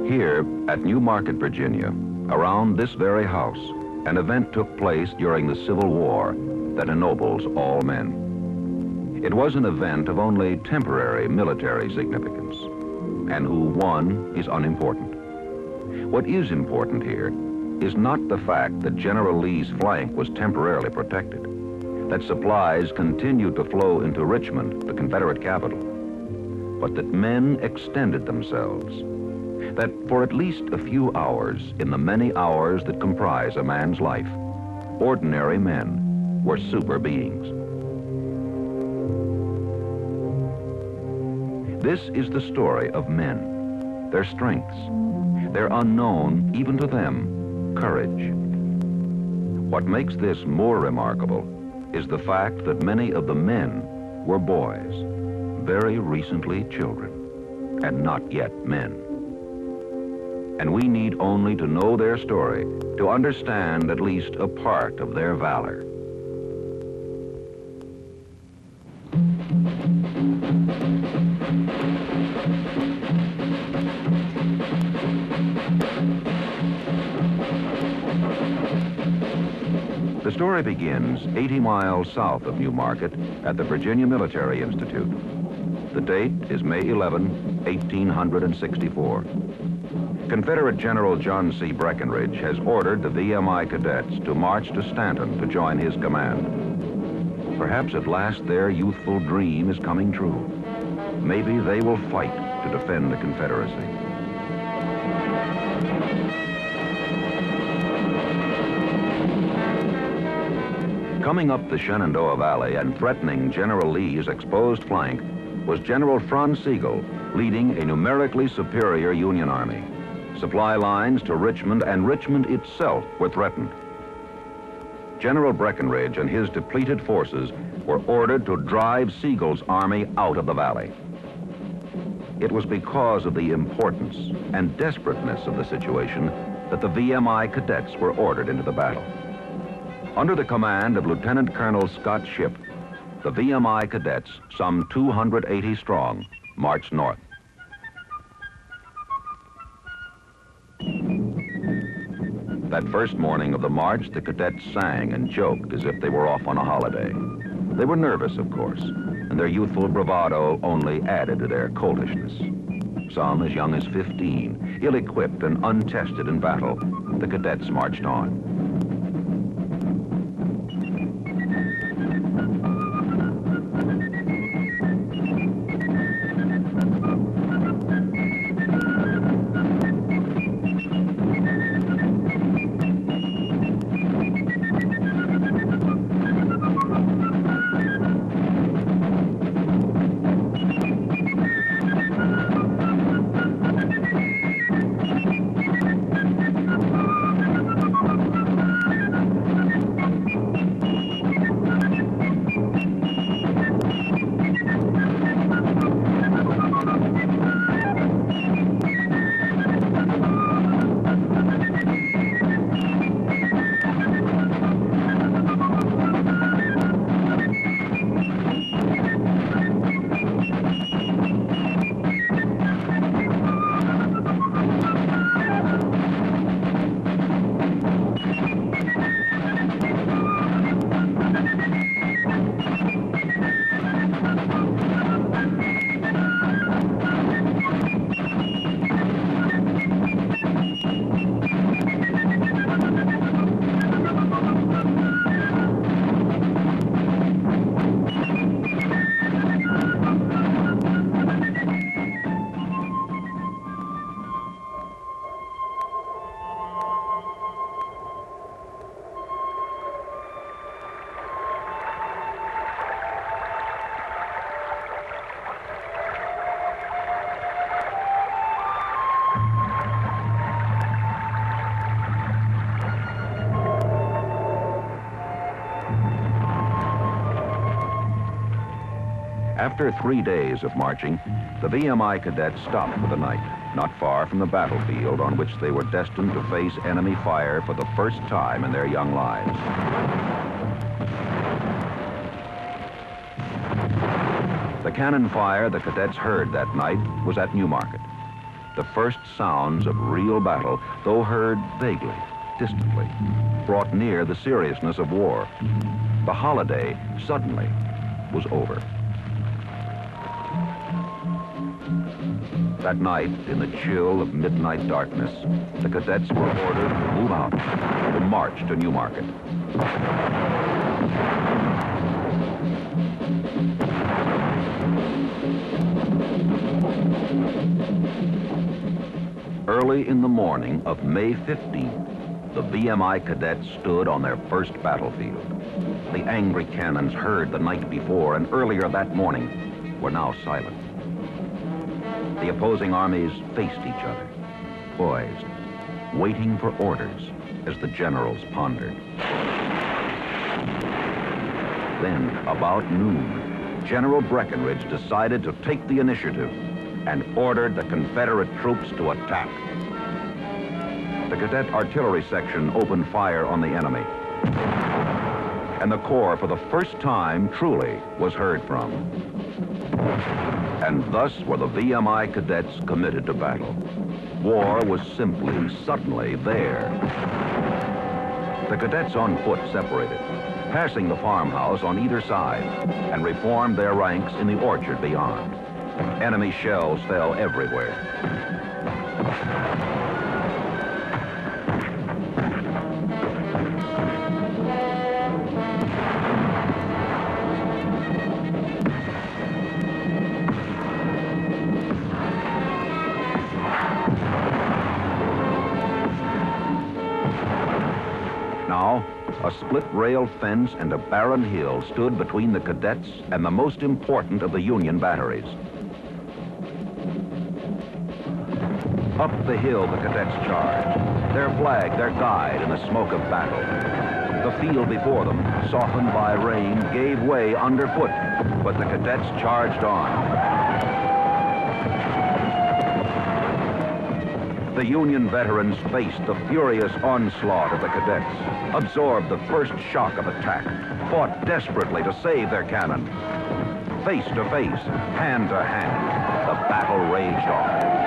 Here at Newmarket, Virginia, around this very house, an event took place during the Civil War that ennobles all men. It was an event of only temporary military significance, and who won is unimportant. What is important here is not the fact that General Lee's flank was temporarily protected, that supplies continued to flow into Richmond, the Confederate capital, but that men extended themselves, that for at least a few hours in the many hours that comprise a man's life, ordinary men were super beings. This is the story of men, their strengths, their unknown, even to them, courage. What makes this more remarkable is the fact that many of the men were boys, very recently children, and not yet men. And we need only to know their story to understand at least a part of their valor. The story begins 80 miles south of Newmarket at the Virginia Military Institute. The date is May 11, 1864. Confederate General John C. Breckinridge has ordered the VMI cadets to march to Stanton to join his command. Perhaps at last their youthful dream is coming true. Maybe they will fight to defend the Confederacy. Coming up the Shenandoah Valley and threatening General Lee's exposed flank was General Franz Sigel, leading a numerically superior Union Army. Supply lines to Richmond and Richmond itself were threatened. General Breckinridge and his depleted forces were ordered to drive Sigel's army out of the valley. It was because of the importance and desperateness of the situation that the VMI cadets were ordered into the battle. Under the command of Lieutenant Colonel Scott Shipp, the VMI cadets, some 280 strong, marched north. That first morning of the march, the cadets sang and joked as if they were off on a holiday. They were nervous, of course, and their youthful bravado only added to their coltishness. Some as young as 15, ill-equipped and untested in battle, the cadets marched on. After 3 days of marching, the VMI cadets stopped for the night, not far from the battlefield on which they were destined to face enemy fire for the first time in their young lives. The cannon fire the cadets heard that night was at Newmarket. the first sounds of real battle, though heard vaguely, distantly, brought near the seriousness of war. The holiday, suddenly, was over. That night, in the chill of midnight darkness, the cadets were ordered to move out, to march to Newmarket. Early in the morning of May 15th, the VMI cadets stood on their first battlefield. The angry cannons heard the night before and earlier that morning were now silent. The opposing armies faced each other, poised, waiting for orders as the generals pondered. Then, about noon, General Breckinridge decided to take the initiative and ordered the Confederate troops to attack. The cadet artillery section opened fire on the enemy, and the Corps, for the first time, truly was heard from. And thus were the VMI cadets committed to battle. War was simply, suddenly there. The cadets on foot separated, passing the farmhouse on either side, and reformed their ranks in the orchard beyond. Enemy shells fell everywhere. Now, a split-rail fence and a barren hill stood between the cadets and the most important of the Union batteries. Up the hill the cadets charged, their flag their guide in the smoke of battle. The field before them, softened by rain, gave way underfoot, but the cadets charged on. The Union veterans faced the furious onslaught of the cadets, absorbed the first shock of attack, fought desperately to save their cannon. Face to face, hand to hand, the battle raged on.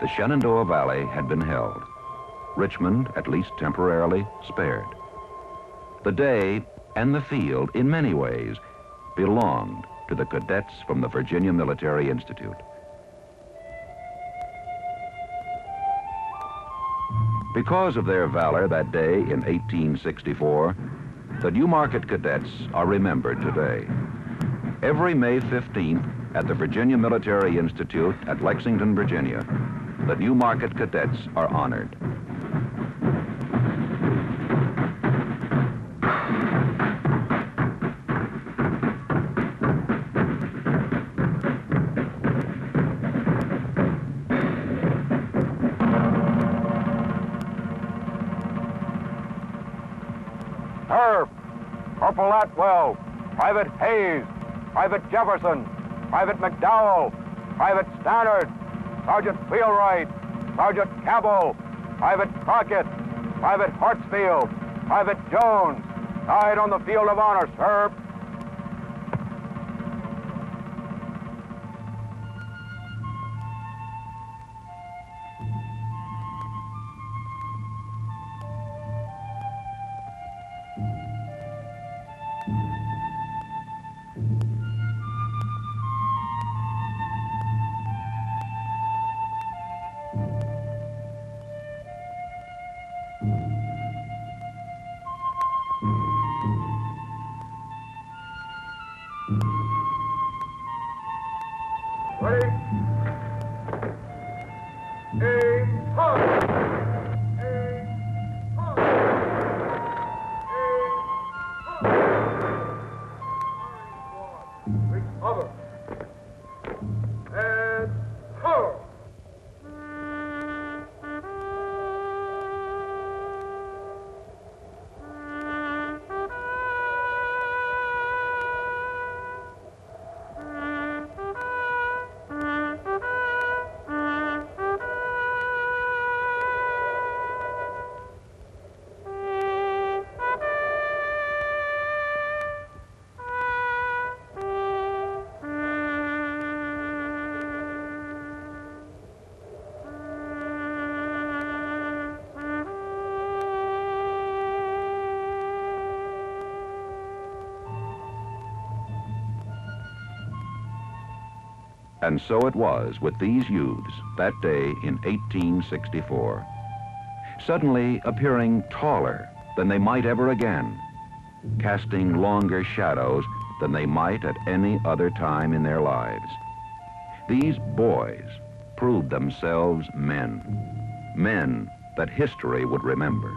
The Shenandoah Valley had been held. Richmond, at least temporarily, spared. The day and the field, in many ways, belonged to the cadets from the Virginia Military Institute. Because of their valor that day in 1864, the Newmarket cadets are remembered today. Every May 15th, at the Virginia Military Institute at Lexington, Virginia, the Newmarket cadets are honored. Herb, Corporal Atwell, Private Hayes, Private Jefferson, Private McDowell, Private Stannard, Sergeant Wheelwright, Sergeant Campbell, Private Crockett, Private Hartsfield, Private Jones, died on the field of honor, sir. Aim high! Aim high! Aim high! Recover! And hurl! And so it was with these youths that day in 1864, suddenly appearing taller than they might ever again, casting longer shadows than they might at any other time in their lives. These boys proved themselves men, men that history would remember.